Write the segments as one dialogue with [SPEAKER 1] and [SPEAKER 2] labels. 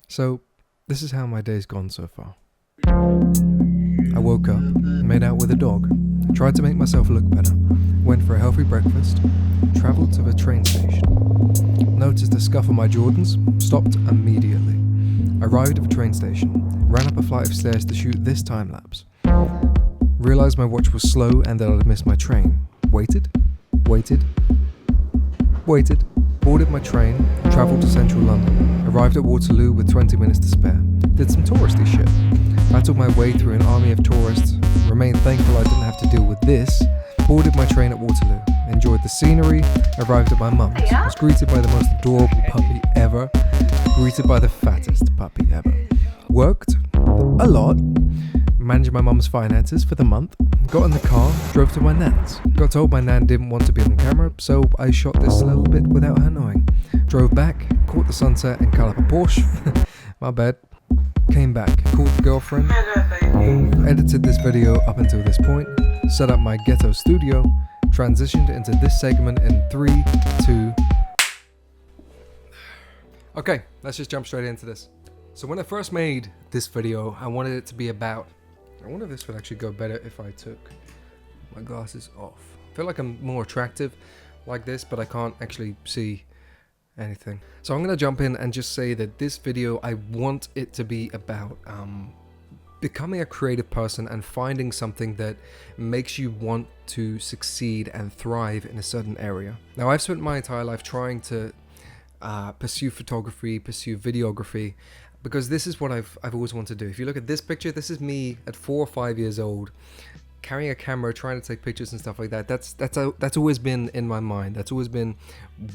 [SPEAKER 1] So, this is how my day's gone so far. I woke up, made out with a dog, tried to make myself look better, went for a healthy breakfast, travelled to the train station, noticed a scuff on my Jordans, stopped immediately, arrived at the train station, ran up a flight of stairs to shoot this time lapse, realised my watch was slow and that I'd missed my train, waited, boarded my train, travelled to central London, arrived at Waterloo with 20 minutes to spare, did some touristy shit, battled my way through an army of tourists, remained thankful I didn't have to deal with this, boarded my train at Waterloo, enjoyed the scenery, arrived at my mum's, was greeted by the most adorable puppy ever, greeted by the fattest puppy ever, worked a lot, managed my mum's finances for the month, got in the car, drove to my nan's. Got told my nan didn't want to be on camera, so I shot this a little bit without her knowing. Drove back, caught the sunset and cut up a Porsche. My bad. Came back, called the girlfriend, edited this video up until this point, set up my ghetto studio, transitioned into this segment in 3, 2... Okay, let's just jump straight into this. So when I first made this video, I wanted it to be about... I wonder if this would actually go better if I took my glasses off. I feel like I'm more attractive like this, but I can't actually see anything. So I'm going to jump in and just say that this video, I want it to be about becoming a creative person and finding something that makes you want to succeed and thrive in a certain area. Now, I've spent my entire life trying to pursue photography, pursue videography, because this is what I've always wanted to do. If you look at this picture, this is me at 4 or 5 years old, carrying a camera, trying to take pictures and stuff like that. That's always been in my mind. That's always been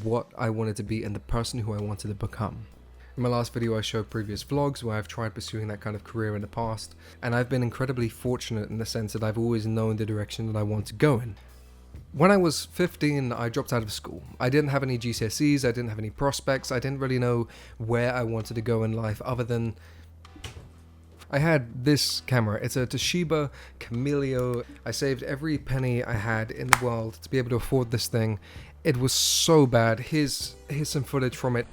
[SPEAKER 1] what I wanted to be and the person who I wanted to become. In my last video, I showed previous vlogs where I've tried pursuing that kind of career in the past, and I've been incredibly fortunate in the sense that I've always known the direction that I want to go in. When I was 15, I dropped out of school. I didn't have any GCSEs, I didn't have any prospects, I didn't really know where I wanted to go in life other than... I had this camera. It's a Toshiba Camilio. I saved every penny I had in the world to be able to afford this thing. It was so bad. Here's some footage from it.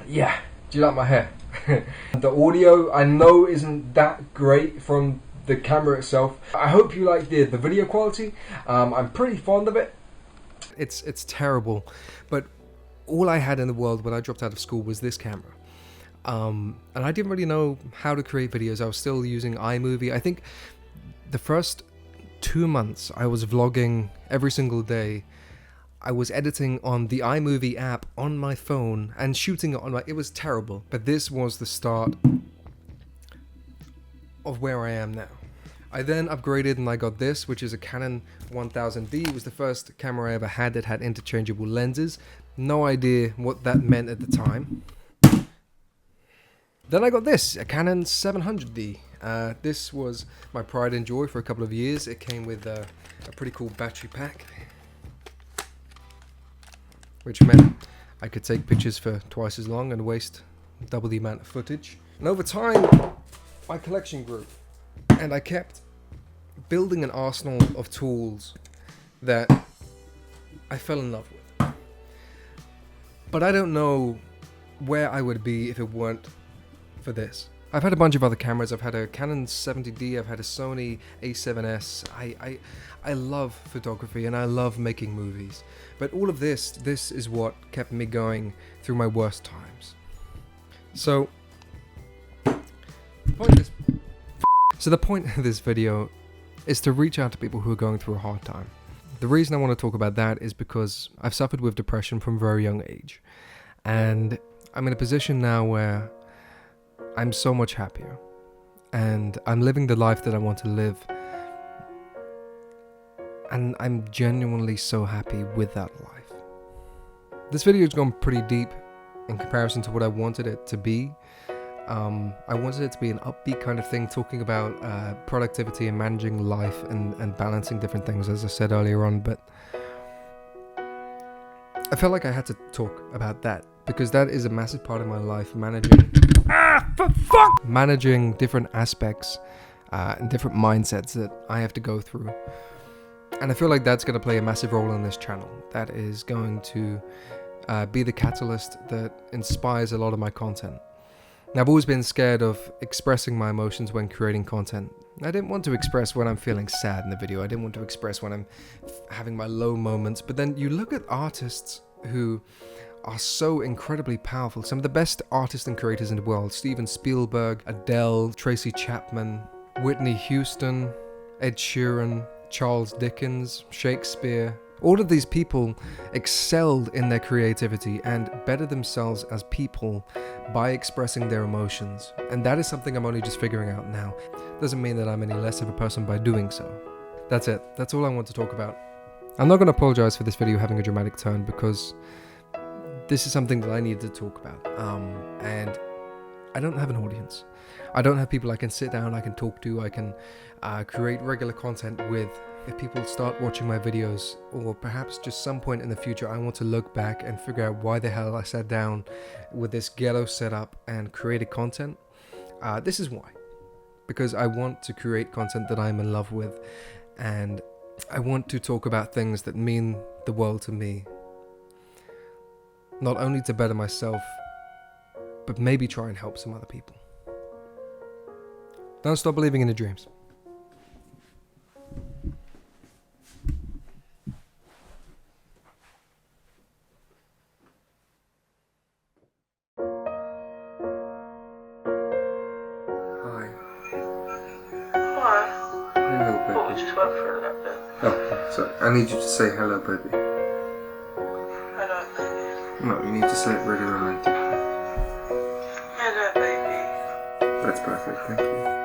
[SPEAKER 1] Yeah, do you like my hair? The audio, I know, isn't that great from the camera itself. I hope you like the video quality. I'm pretty fond of it. It's terrible, but all I had in the world when I dropped out of school was this camera. And I didn't really know how to create videos. I was still using iMovie. I think the first 2 months I was vlogging every single day. I was editing on the iMovie app on my phone and shooting it on my... It was terrible. But this was the start of where I am now. I then upgraded and I got this, which is a Canon 1000D. It was the first camera I ever had that had interchangeable lenses. No idea what that meant at the time. Then I got this, a Canon 700D. This was my pride and joy for a couple of years. It came with a pretty cool battery pack, which meant I could take pictures for twice as long and waste double the amount of footage. And over time, my collection grew, and I kept building an arsenal of tools that I fell in love with. But I don't know where I would be if it weren't for this. I've had a bunch of other cameras. I've had a Canon 70D, I've had a Sony A7S. I love photography and I love making movies. But all of this is what kept me going through my worst times. So the point of this video is to reach out to people who are going through a hard time. The reason I want to talk about that is because I've suffered with depression from a very young age. And I'm in a position now where I'm so much happier. And I'm living the life that I want to live. And I'm genuinely so happy with that life. This video has gone pretty deep in comparison to what I wanted it to be. I wanted it to be an upbeat kind of thing, talking about productivity and managing life and balancing different things, as I said earlier on, but I felt like I had to talk about that because that is a massive part of my life, managing different aspects and different mindsets that I have to go through. And I feel like that's going to play a massive role in this channel. That is going to be the catalyst that inspires a lot of my content. Now, I've always been scared of expressing my emotions when creating content. I didn't want to express when I'm feeling sad in the video. I didn't want to express when I'm having my low moments. But then you look at artists who are so incredibly powerful. Some of the best artists and creators in the world. Steven Spielberg, Adele, Tracy Chapman, Whitney Houston, Ed Sheeran, Charles Dickens, Shakespeare. All of these people excelled in their creativity and bettered themselves as people by expressing their emotions. And that is something I'm only just figuring out now. Doesn't mean that I'm any less of a person by doing so. That's it. That's all I want to talk about. I'm not going to apologize for this video having a dramatic turn, because this is something that I needed to talk about. And I don't have an audience. I don't have people I can sit down, I can talk to, I can create regular content with. If people start watching my videos, or perhaps just some point in the future, I want to look back and figure out why the hell I sat down with this ghetto setup and created content. This is why. Because I want to create content that I'm in love with, and I want to talk about things that mean the world to me. Not only to better myself, but maybe try and help some other people. Don't stop believing in your dreams. Hi.
[SPEAKER 2] Hi.
[SPEAKER 1] Hello, baby.
[SPEAKER 2] Thought we just went through that bit.
[SPEAKER 1] Oh, sorry. I need you to say hello, baby.
[SPEAKER 2] Hello, baby.
[SPEAKER 1] No, you need to say it really romantic.
[SPEAKER 2] Hello, baby.
[SPEAKER 1] That's perfect, thank you.